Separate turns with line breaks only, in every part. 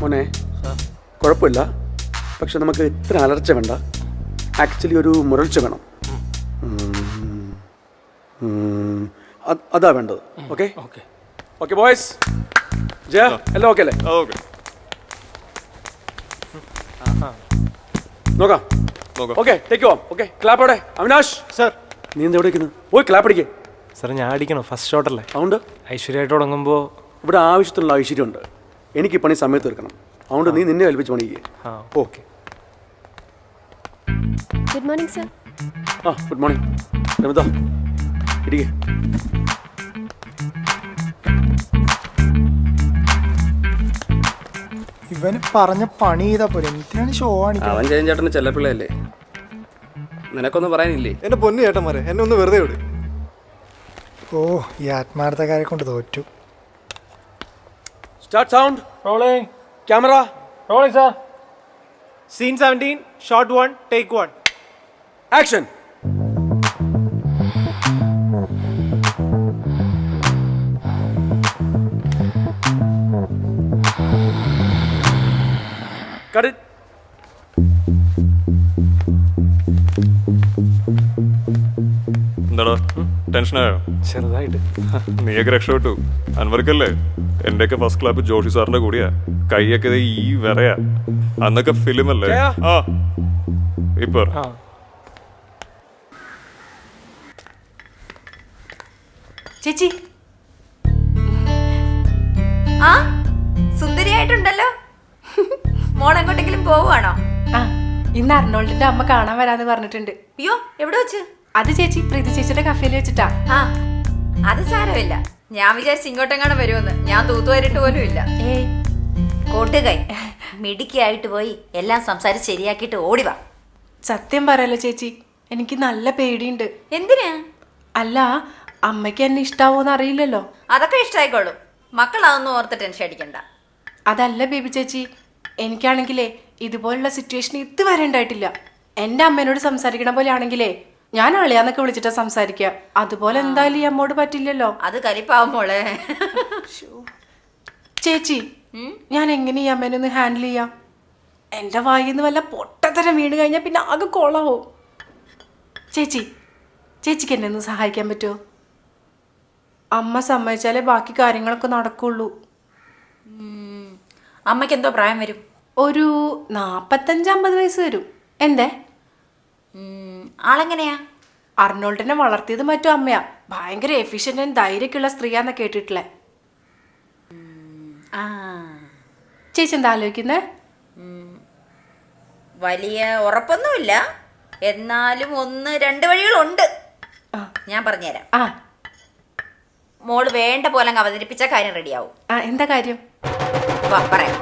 മോനെ കുഴപ്പമില്ല, പക്ഷെ നമുക്ക് ഇത്ര അലർച്ച വേണ്ട. ആക്ച്വലി ഒരു മുരൾച്ച വേണം. അതാ വേണ്ടത്. Okay
okay
okay boys, Jaya എല്ലാം ഓക്കെ അല്ലേ?
ഓക്കെ
നോക്കാം. Okay take on. Okay clap അവിടെ. അവിനാഷ്
സാർ.
നീ എന്താ എവിടെ നിൽക്കുന്നത്? പോയി ക്ലാപ്പ് അടിക്കേ.
സാർ ഞാൻ അടിക്കണോ? ഫസ്റ്റ് ഷോട്ടല്ലേ?
അതുകൊണ്ട്
ഐശ്വര്യമായിട്ട് തുടങ്ങുമ്പോൾ
ഇവിടെ ആവശ്യത്തിനുള്ള ഐശ്വര്യമുണ്ട്. എനിക്ക് ഈ പണി സമയത്ത് തീർക്കണം. അതുകൊണ്ട് നീ നിന്നെ ഏൽപ്പിച്ച് പണിക്ക്.
ആ
ഓക്കെ.
Good morning sir.
ആ ഗുഡ് മോർണിംഗ്. രമിത ഇരിക്കേ.
ഇവന് പറഞ്ഞ പണി ചെയ്താ പോലെ എന്തിനാണ് ഷോ കാണിക്കുന്നത്?
അവൻ ജയൻ ചേട്ടന് ചെല്ലപ്പിള്ളയല്ലേ, നിനക്കൊന്നും പറയാനില്ലേ?
എന്റെ പൊന്നു ചേട്ടന്മാരെ, എന്നെ ഒന്ന് വെറുതെ വിട്.
ഓ ഈ ആത്മാർത്ഥക്കാരെ കൊണ്ട് തോറ്റു.
Start sound.
Rolling
camera
rolling sir. Scene 17 shot 1 take 1
action. Cut it.
എന്താടാ ടെൻഷനായോ?
ചെറുതായിട്ട്.
നീയൊക്കെ രക്ഷപ്പെട്ടു. അൻവർക്കല്ലേ എന്റെയൊക്കെ ഫസ്റ്റ് ക്ലാപ്പ് ജോഷി സാറിന്റെ കൂടിയാ. കൈയൊക്കെ ദേ ഈ വിറയാ. അന്നൊക്കെ ഫിലിം അല്ലേ? ആ ഇപ്പൊ
ആ
ചേച്ചി ആ സുന്ദരിയായിട്ടുണ്ടല്ലോ. മോളെങ്ങോട്ടെങ്കിലും പോവുകയാണോ?
ആ ഇന്ന് അർണോൾഡിന്റെ അമ്മ കാണാൻ വരാന്ന് പറഞ്ഞിട്ടുണ്ട്.
അയ്യോ എവിടെ വെച്ച്?
അത് ചേച്ചി പ്രീതി ചേച്ചിയുടെ കഫേയിൽ വെച്ചിട്ടാ.
ആ അത് സാരമില്ല, ഞാൻ വിചാരിച്ച് ഇങ്ങോട്ടെങ്ങാണ് വരുമെന്ന്. ഞാൻ തൂത്തുവരിട്ട് പോലും ഇല്ല.
ഏയ്
കൂട്ടുകൈ മിടുക്കിയായിട്ട് പോയി എല്ലാം സംസാരിച്ച് ശരിയാക്കിയിട്ട് ഓടിവാ.
സത്യം പറയാലോ ചേച്ചി, എനിക്ക് നല്ല പേടിയുണ്ട്.
എന്തിനാ?
അല്ല അമ്മയ്ക്ക് എന്നെ ഇഷ്ടാവോന്ന് അറിയില്ലല്ലോ.
അതൊക്കെ ഇഷ്ടമായിക്കോളും, മക്കളാതൊന്നും ഓർത്ത് ടെൻഷൻ അടിക്കണ്ട.
അതല്ല ബേബി ചേച്ചി, എനിക്കാണെങ്കിലേ ഇതുപോലുള്ള സിറ്റുവേഷൻ ഇതുവരെ ഉണ്ടായിട്ടില്ല. എൻ്റെ അമ്മേനോട് സംസാരിക്കണ പോലെ ആണെങ്കിലേ ഞാൻ അളിയാന്നൊക്കെ വിളിച്ചിട്ടാ സംസാരിക്കുക. അതുപോലെ എന്തായാലും ഈ അമ്മോട് പറ്റില്ലല്ലോ.
അത് കലിപ്പാവും മോളെ.
ചേച്ചി ഞാൻ എങ്ങനെ ഈ അമ്മേനെ ഒന്ന് ഹാൻഡിൽ ചെയ്യാം? എൻ്റെ വായിന്ന് വല്ല പൊട്ടത്തരം വീണ് കഴിഞ്ഞാൽ പിന്നെ ആകെ കോളാവും. ചേച്ചിക്ക് എന്നെ ഒന്ന് സഹായിക്കാൻ പറ്റുമോ? അമ്മ സമ്മതിച്ചാലേ ബാക്കി കാര്യങ്ങളൊക്കെ നടക്കുള്ളൂ.
അമ്മയ്ക്ക് എന്തോ പ്രായം വരും?
ഒരു 45-50 വയസ്സ് വരും. എന്തേ?
ആളെങ്ങനെയാ?
അർണോൾഡിനെ വളർത്തിയത് മറ്റും അമ്മയാ. ഭയങ്കര എഫിഷ്യൻ്റ് ആൻഡ് ധൈര്യമൊക്കെയുള്ള സ്ത്രീയാന്നാ കേട്ടിട്ടില്ലേ.
ആ
ചേച്ചി എന്താ ആലോചിക്കുന്നേ?
വലിയ ഉറപ്പൊന്നുമില്ല, എന്നാലും 1-2 വഴികളുണ്ട്. ഞാൻ പറഞ്ഞുതരാം.
ആ
മോള് വേണ്ട പോലെ അങ്ങ് അവതരിപ്പിച്ച കാര്യം റെഡിയാവും.
ആ എന്താ കാര്യം?
വാ പറയാം.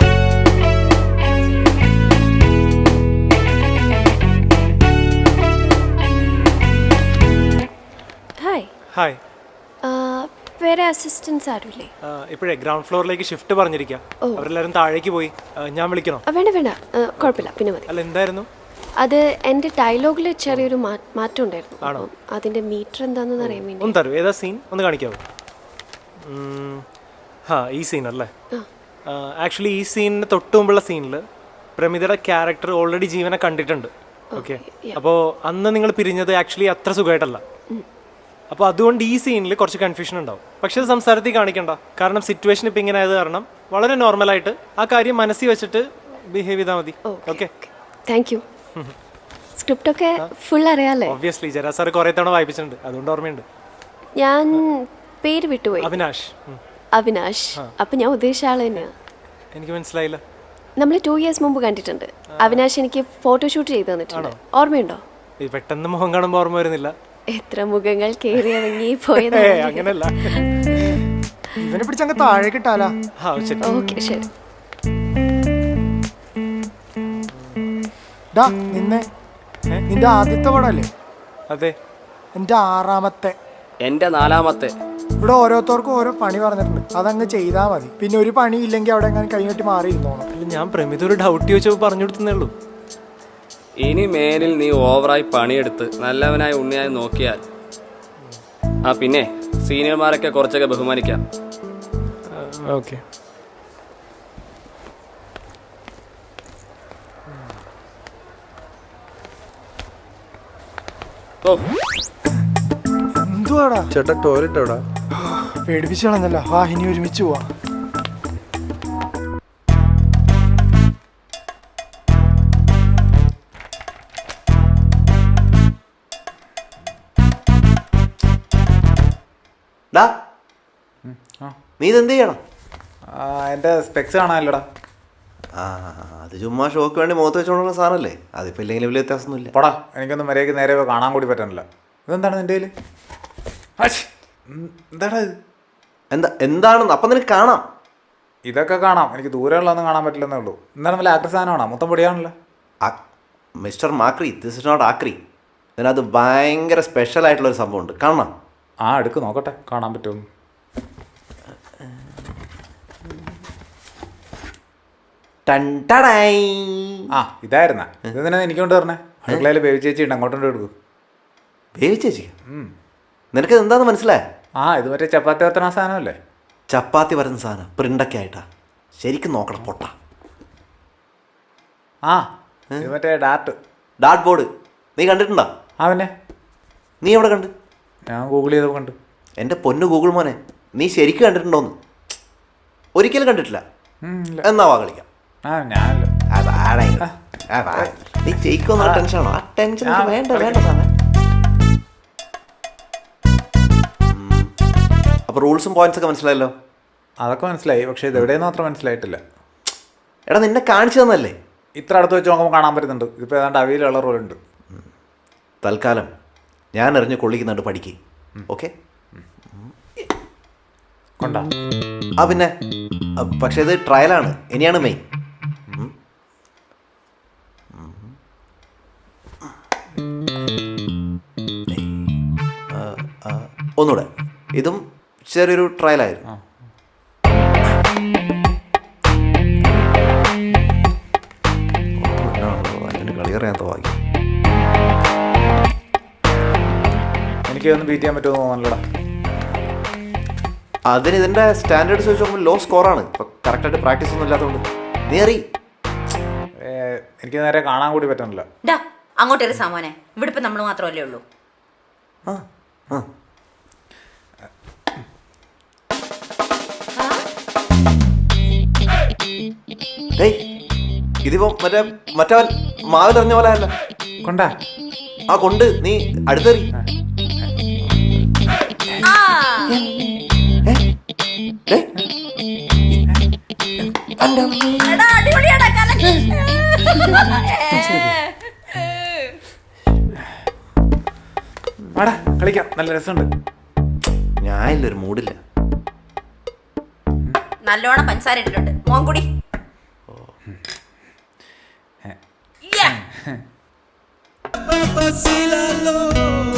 ഹായ്.
ഹായ്.
വേറെ അസിസ്റ്റൻസ് ആരുമില്ലേ?
ഇപ്പോഴേ ഗ്രൗണ്ട് ഫ്ലോറിലേക്ക് ഷിഫ്റ്റ് പറഞ്ഞിരിക്കുക. അവരെല്ലാരും താഴേക്ക് പോയി. ഞാൻ വിളിക്കണോ?
വേണ്ട വേണ്ട, കുഴപ്പമില്ല, പിന്നെ മതി.
അല്ല എന്തായിരുന്നു?
അത് എൻ്റെ ഡയലോഗിൽ ചെറിയൊരു മാറ്റം ഉണ്ടായിരുന്നു. ആണോ? അതിൻ്റെ മീറ്റർ എന്താണെന്ന് അറിയാൻ വേണ്ടി.
ഒന്ന് തരൂ, ഏതാ സീൻ ഒന്ന് കാണിക്കാവോ? ഈ സീൻ അല്ലേ? ആക്ച്വലി ഈ സീനിന് തൊട്ട് മുമ്പുള്ള സീനിൽ പ്രമിതയുടെ ക്യാരക്ടർ ഓൾറെഡി ജീവനെ കണ്ടിട്ടുണ്ട്. ഓക്കെ, അപ്പോൾ അന്ന് നിങ്ങൾ പിരിഞ്ഞത് ആക്ച്വലി അത്ര സുഖമായിട്ടല്ല. അപ്പോൾ അതുകൊണ്ട് ഈ സീനിൽ കുറച്ച് കൺഫ്യൂഷൻ ഉണ്ടാവും. പക്ഷെ അത് സംസാരത്തിൽ കാണിക്കണ്ട, കാരണം സിറ്റുവേഷൻ ഇപ്പം ഇങ്ങനെ ആയത് കാരണം വളരെ നോർമലായിട്ട് ആ കാര്യം മനസ്സിൽ വെച്ചിട്ട് ബിഹേവ് ചെയ്താൽ മതി. Okay,
thank you. സ്ക്രിപ്റ്റ് ഒക്കെ ഫുൾ അറിയാലേ?
ഒബ്വിയസ്ലി ജരാ സാർ കുറേ തവണ വായിപ്പിച്ചിട്ടുണ്ട്, അതുകൊണ്ട് ഓർമ്മയുണ്ട്.
ഞാൻ പേര് വിട്ടുപോയി.
അവിനാഷ്.
അവിനാഷ്. അപ്പം ഞാൻ ഉദ്ദേശിച്ച ആൾ തന്നെയാണ്.
എനിക്ക് മനസ്സിലായില്ല.
നമ്മൾ 2 years മുമ്പ് കണ്ടിട്ടുണ്ട്. അവിനാഷ് എനിക്ക് ഫോട്ടോഷൂട്ട് ചെയ്ത് തന്നിട്ടുണ്ട്, ഓർമ്മയുണ്ടോ?
പെട്ടെന്ന് മുഖം കാണുമ്പോൾ ഓർമ്മ വരുന്നില്ല.
എത്ര മുഖങ്ങൾ കയറി ഇറങ്ങി പോയത്.
അങ്ങനെയല്ല,
ഇവനെ പിടിച്ചങ്ങ് താഴെ കിട്ടാലാ.
ഓക്കെ ശരി.
ഡാ നിന്നെ നിന്റെ ആദ്യത്തെ പടമല്ലേ?
അതെ.
എൻ്റെ 6ാമത്തെ.
എൻ്റെ 4ാമത്തെ.
ഇവിടെ ഓരോരുത്തർക്കും ഓരോ പണി പറഞ്ഞിട്ടുണ്ട്, അതങ്ങ് ചെയ്താൽ മതി. പിന്നെ ഒരു പണി ഇല്ലെങ്കിൽ അവിടെ അങ്ങനെ കൈകെട്ടി മാറിയിരുന്നോണം.
അല്ല, ഞാൻ പ്രമിത ഒരു ഡൗട്ട് ചോദിച്ചപ്പോൾ പറഞ്ഞു കൊടുത്തേ ഉള്ളൂ.
ഇനി മേലിൽ നീ ഓവറായി പണിയെടുത്ത് നല്ലവനായി ഉണ്ണിയായി നോക്കിയാൽ പിന്നെ സീനിയർമാരൊക്കെ കുറച്ചൊക്കെ ബഹുമാനിക്കാം.
ഓക്കെ.
ഓ
എന്തുവാടാ
ചേട്ടാ ടോയ്ലറ്റ് എവിടാ?
പേടിപ്പിച്ചു കളഞ്ഞല്ലോ. വാ ഇനി ഒരുമിച്ച് പോവാ.
നീ ഇതെന്ത് ചെയ്യണം?
എൻ്റെ സ്പെക്സ് കാണാമല്ലോടാ.
അത് ചുമ്മാ ഷോക്ക് വേണ്ടി മുഖത്ത് വെച്ചോണ്ടുള്ള സാധനമല്ലേ, അതിപ്പോൾ ഇല്ലെങ്കിലും വലിയ വ്യത്യാസമൊന്നുമില്ല.
പോടാ, എനിക്കൊന്നും മര്യാദയ്ക്ക് നേരെ കാണാൻ കൂടി പറ്റണില്ല. ഇതെന്താണ് നിൻ്റെ കയ്യിൽ? എന്താടാ ഇത്?
എന്താണെന്ന് അപ്പം നിനക്ക് കാണാം.
ഇതൊക്കെ കാണാം, എനിക്ക് ദൂരെയുള്ളതൊന്നും കാണാൻ പറ്റില്ലെന്നേ ഉള്ളൂ. എന്താണ് നല്ല ആക്രി സാധനമാണോ? മൊത്തം പൊടിയാണല്ലോ.
മിസ്റ്റർ മാക്രി, ദിസ് ഇസ് നോട്ട് ആക്രി. ഇതിനകത്ത് ഭയങ്കര സ്പെഷ്യൽ ആയിട്ടുള്ളൊരു സംഭവമുണ്ട്, കാണണം.
എടുക്ക് നോക്കട്ടെ, കാണാൻ പറ്റുമോ. ഇതായിരുന്ന ഇത് തന്നെ എനിക്ക് കൊണ്ട് പറഞ്ഞേ. അടുക്കളയിൽ ബേബി ചേച്ചി ഉണ്ട്, അങ്ങോട്ടുണ്ട് എടുക്കൂ.
ബേബി ചേച്ചി? നിനക്ക് എന്താന്ന് മനസ്സിലായ?
ഇത് മറ്റേ ചപ്പാത്തി പരത്തണ സാധനമല്ലേ?
ചപ്പാത്തി വരുന്ന സാധനം പ്രിൻ്റൊക്കെ ആയിട്ടാ. ശരിക്കും നോക്കണം പൊട്ട.
ഇത് മറ്റേ
ഡാർട്ട് ബോർഡ് നീ കണ്ടിട്ടുണ്ടോ?
പിന്നെ
നീ എവിടെ കണ്ട്?
ഞാൻ ഗൂഗിൾ ചെയ്തപ്പോൾ കണ്ടു.
എൻ്റെ പൊന്നു ഗൂഗിൾ മോനെ, നീ ശരിക്കും കണ്ടിട്ടുണ്ടോന്ന്? ഒരിക്കലും കണ്ടിട്ടില്ല. എന്നാ വാ കളിക്കാം. നീ ജയിക്കുമെന്നുള്ള ടെൻഷനാണോ? ആ ടെൻഷൻ വേണ്ട വേണ്ട സാധനം. അപ്പോൾ റൂൾസും പോയിന്റ്സ് ഒക്കെ മനസ്സിലായല്ലോ?
അതൊക്കെ മനസ്സിലായി, പക്ഷേ ഇതെവിടെയെന്ന് മാത്രം മനസ്സിലായിട്ടില്ല.
എടാ നിന്നെ കാണിച്ചു തന്നല്ലേ?
ഇത്ര അടുത്ത് വെച്ച് നോക്കുമ്പോൾ കാണാൻ പറ്റുന്നുണ്ട്. ഇതിപ്പോൾ ഏതാണ്ട് അവിയിലുള്ള റോളുണ്ട്.
തൽക്കാലം ഞാൻ എറിഞ്ഞ് കൊള്ളിക്കുന്നുണ്ട്, പഠിക്ക്. ഓക്കെ?
കൊണ്ടാ
പിന്നെ പക്ഷേ ഇത് ട്രയലാണ്, ഇനിയാണ് മെയിൻ. ഒന്നുകൂടെ, ഇതും ചെറിയൊരു ട്രയലായിരുന്നു. കളി അറിയാത്ത ഭാഗ്യം.
എനിക്കൊന്നും ബീറ്റ് ചെയ്യാൻ പറ്റുമെന്ന് തോന്നലടാ.
അതിന് ഇതിൻ്റെ സ്റ്റാൻഡേർഡ്സ് വെച്ച് നോക്കുമ്പോൾ ലോ സ്കോറാണ്. ഇപ്പം കറക്റ്റായിട്ട് പ്രാക്ടീസ് ഒന്നും ഇല്ലാത്തതുകൊണ്ട് നീ അറിയും.
എനിക്ക് നേരെ കാണാൻ കൂടി പറ്റുന്നില്ല.
അങ്ങോട്ടൊരു സാമാനെ, ഇവിടെ ഇപ്പം നമ്മൾ മാത്രമല്ലേ ഉള്ളൂ.
ഇതിപ്പോ മറ്റവൻ മാവിലെറിഞ്ഞ പോലെ അല്ല.
കൊണ്ടാ
കൊണ്ട് നീ അടുത്തെറി.
വാടാ കളിക്കാം, നല്ല രസമുണ്ട്.
ഞാൻ ഇല്ലൊരു മൂഡില്ല.
നല്ലോണം പഞ്ചസാര ഇട്ടിട്ടുണ്ട്, മോൻ കൂടി.
Vacílalo.